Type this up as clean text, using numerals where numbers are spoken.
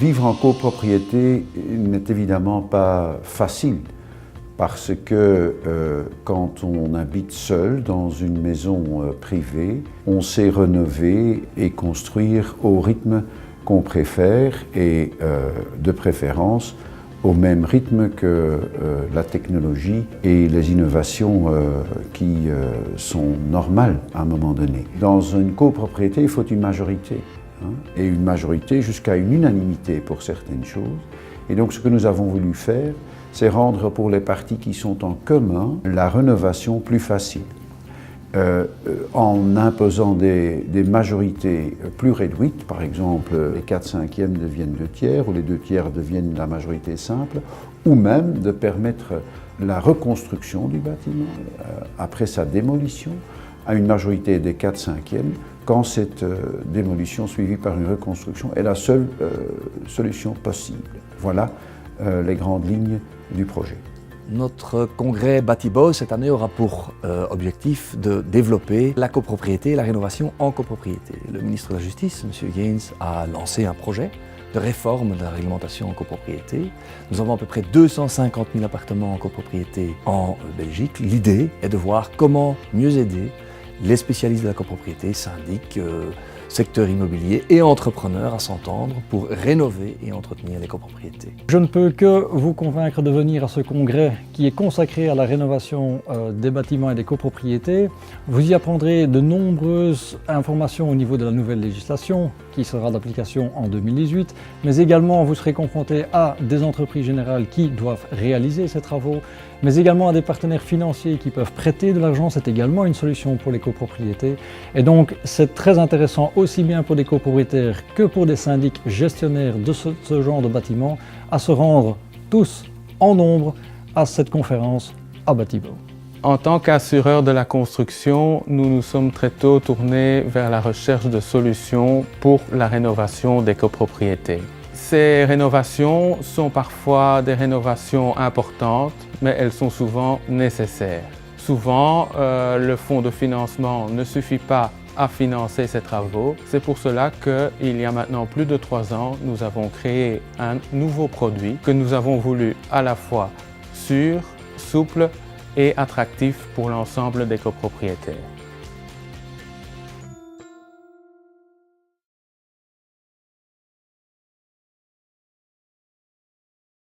Vivre en copropriété n'est évidemment pas facile parce que quand on habite seul dans une maison privée, on sait rénover et construire au rythme qu'on préfère et de préférence au même rythme que la technologie et les innovations qui sont normales à un moment donné. Dans une copropriété, il faut une majorité. Et une majorité jusqu'à une unanimité pour certaines choses. Et donc ce que nous avons voulu faire, c'est rendre pour les parties qui sont en commun la rénovation plus facile. En imposant des majorités plus réduites, par exemple les 4/5 deviennent 2 tiers ou les 2 tiers deviennent la majorité simple, ou même de permettre la reconstruction du bâtiment après sa démolition à une majorité des 4/5 quand cette démolition suivie par une reconstruction est la seule solution possible. Voilà les grandes lignes du projet. Notre congrès Batibo cette année aura pour objectif de développer la copropriété et la rénovation en copropriété. Le ministre de la Justice, M. Gaines, a lancé un projet de réforme de la réglementation en copropriété. Nous avons à peu près 250 000 appartements en copropriété en Belgique. L'idée est de voir comment mieux aider les spécialistes de la copropriété, syndics, secteur immobilier et entrepreneurs à s'entendre pour rénover et entretenir les copropriétés. Je ne peux que vous convaincre de venir à ce congrès qui est consacré à la rénovation des bâtiments et des copropriétés. Vous y apprendrez de nombreuses informations au niveau de la nouvelle législation qui sera d'application en 2018, mais également vous serez confronté à des entreprises générales qui doivent réaliser ces travaux, mais également à des partenaires financiers qui peuvent prêter de l'argent. C'est également une solution pour les copropriétés. Et donc c'est très intéressant aussi bien pour des copropriétaires que pour des syndics gestionnaires de ce genre de bâtiments à se rendre tous en nombre à cette conférence à Batibo. En tant qu'assureur de la construction, nous nous sommes très tôt tournés vers la recherche de solutions pour la rénovation des copropriétés. Ces rénovations sont parfois des rénovations importantes, mais elles sont souvent nécessaires. Souvent, le fonds de financement ne suffit pas à financer ces travaux. C'est pour cela qu'il y a maintenant plus de 3 ans, nous avons créé un nouveau produit que nous avons voulu à la fois sûr, souple et attractif pour l'ensemble des copropriétaires.